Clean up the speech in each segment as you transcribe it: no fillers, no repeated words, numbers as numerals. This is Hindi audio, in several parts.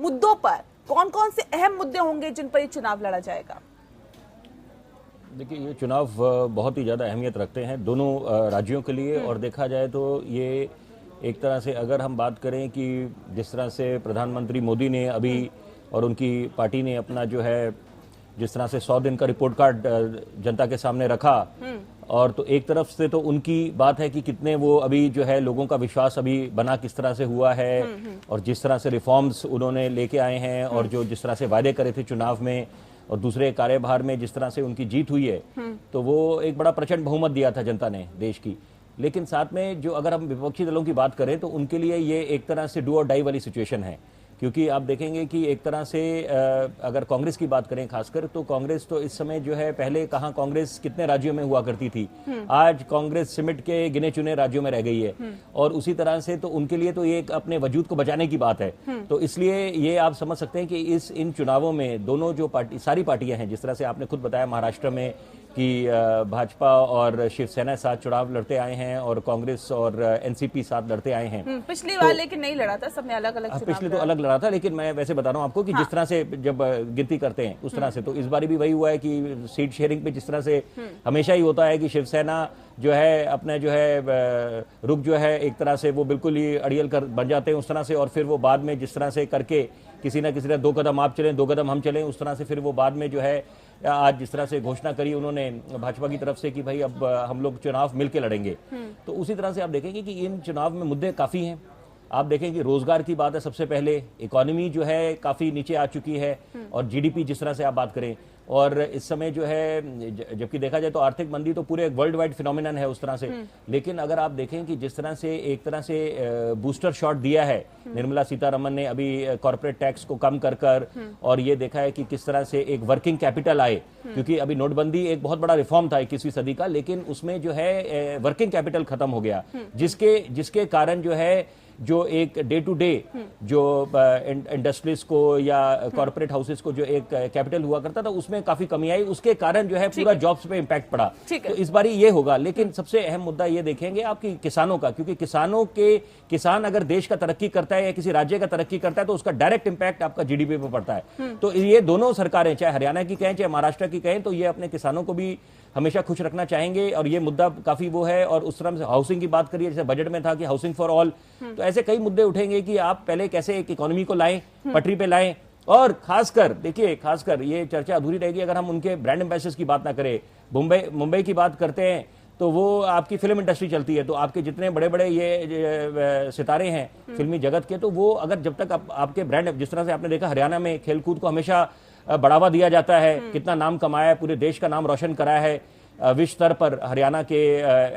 मुद्दों पर कौन कौन से अहम मुद्दे होंगे जिन पर ये चुनाव लड़ा जाएगा? देखिए, ये चुनाव बहुत ही ज़्यादा अहमियत रखते हैं दोनों राज्यों के लिए। और देखा जाए तो ये एक तरह से अगर हम बात करें कि जिस तरह से प्रधानमंत्री मोदी ने अभी और उनकी पार्टी ने अपना जो है जिस तरह से 100 दिन का रिपोर्ट कार्ड जनता के सामने रखा, और तो एक तरफ से तो उनकी बात है कि कितने वो अभी जो है लोगों का विश्वास अभी बना किस तरह से हुआ है, और जिस तरह से रिफॉर्म्स उन्होंने लेके आए हैं, और जो जिस तरह से वायदे करे थे चुनाव में और दूसरे कार्यभार में जिस तरह से उनकी जीत हुई है, तो वो एक बड़ा प्रचंड बहुमत दिया था जनता ने देश की। लेकिन साथ में जो अगर हम विपक्षी दलों की बात करें तो उनके लिए ये एक तरह से डू और डाई वाली सिचुएशन है, क्योंकि आप देखेंगे कि एक तरह से अगर कांग्रेस की बात करें खासकर, तो कांग्रेस तो इस समय जो है, पहले कहाँ कांग्रेस कितने राज्यों में हुआ करती थी, आज कांग्रेस सिमट के गिने चुने राज्यों में रह गई है। और उसी तरह से तो उनके लिए तो ये अपने वजूद को बचाने की बात है। तो इसलिए ये आप समझ सकते हैं कि इन चुनावों में दोनों जो सारी पार्टियां हैं, जिस तरह से आपने खुद बताया महाराष्ट्र में कि भाजपा और शिवसेना साथ चुनाव लड़ते आए हैं और कांग्रेस और एनसीपी साथ लड़ते आए हैं। पिछली बार लेकिन नहीं लड़ा था, सबने अलग अलग चुनाव पिछले तो अलग लड़ा था, लेकिन मैं वैसे बता रहा हूं आपको कि जिस तरह से जब गिनती करते हैं उस तरह से, तो इस बार भी वही हुआ है कि सीट शेयरिंग पे जिस तरह से हमेशा ही होता है कि शिवसेना जो है अपने जो है रुख जो है एक तरह से वो बिल्कुल ही अड़ियल कर बन जाते हैं उस तरह से, और फिर वो बाद में जिस तरह से करके किसी ना किसी तरह 2 कदम आप चलें 2 कदम हम चलें, उस तरह से फिर वो बाद में जो है आज जिस तरह से घोषणा करी उन्होंने भाजपा की तरफ से कि भाई अब हम लोग चुनाव मिलकर लड़ेंगे। तो उसी तरह से आप देखेंगे कि इन चुनाव में मुद्दे काफी हैं। आप देखें कि रोजगार की बात है, सबसे पहले इकोनॉमी जो है काफी नीचे आ चुकी है, और जीडीपी जिस तरह से आप बात करें, और इस समय जो है जबकि देखा जाए तो आर्थिक मंदी तो पूरे वर्ल्ड वाइड फिनोमिनन है उस तरह से। लेकिन अगर आप देखें कि जिस तरह से एक तरह से बूस्टर शॉट दिया है निर्मला सीतारमन ने अभी कॉर्पोरेट टैक्स को कम कर और ये देखा है कि किस तरह से एक वर्किंग कैपिटल आए, क्योंकि अभी नोटबंदी एक बहुत बड़ा रिफॉर्म था 21वीं सदी का, लेकिन उसमें जो है वर्किंग कैपिटल खत्म हो गया, जिसके कारण जो है जो एक डे टू डे जो इंडस्ट्रीज को या कॉर्पोरेट हाउसेस को जो एक कैपिटल हुआ करता था उसमें काफी कमी आई, उसके कारण जो है पूरा जॉब्स पे इंपैक्ट पड़ा। तो इस बारी ये होगा। लेकिन सबसे अहम मुद्दा ये देखेंगे आपकी किसानों का, क्योंकि किसान अगर देश का तरक्की करता है या किसी राज्य का तरक्की करता है तो उसका डायरेक्ट इंपैक्ट आपका जीडीपी पे पड़ता है। तो ये दोनों सरकारें, चाहे हरियाणा की कहें चाहे महाराष्ट्र की कहें, तो ये अपने किसानों को भी हमेशा खुश रखना चाहेंगे, और ये मुद्दा काफी वो है। और उस तरह से हाउसिंग की बात करिए, जैसे बजट में था कि हाउसिंग फॉर ऑल, तो ऐसे कई मुद्दे उठेंगे कि आप पहले कैसे एक इकोनॉमी को लाएं, पटरी पे लाएं। और खासकर देखिए, खासकर ये चर्चा अधूरी रहेगी अगर हम उनके ब्रांड एम्बेसडर्स की बात ना करें। मुंबई की बात करते हैं तो वो आपकी फिल्म इंडस्ट्री चलती है, तो आपके जितने बड़े बड़े ये सितारे हैं फिल्मी जगत के, तो वो अगर जब तक आपके ब्रांड, जिस तरह से आपने देखा हरियाणा में खेलकूद को हमेशा बढ़ावा दिया जाता है, कितना नाम कमाया है, पूरे देश का नाम रोशन कराया है विश्व स्तर पर हरियाणा के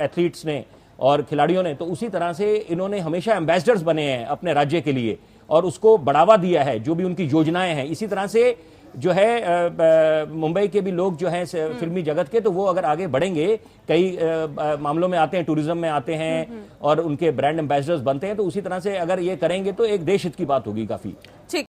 एथलीट्स ने और खिलाड़ियों ने, तो उसी तरह से इन्होंने हमेशा एम्बेसडर्स बने हैं अपने राज्य के लिए और उसको बढ़ावा दिया है जो भी उनकी योजनाएं हैं। इसी तरह से जो है मुंबई के भी लोग जो हैं फिल्मी जगत के, तो वो अगर आगे बढ़ेंगे, कई मामलों में आते हैं, टूरिज्म में आते हैं और उनके ब्रांड एम्बेसडर्स बनते हैं, तो उसी तरह से अगर ये करेंगे तो एक देश हित की बात होगी काफी।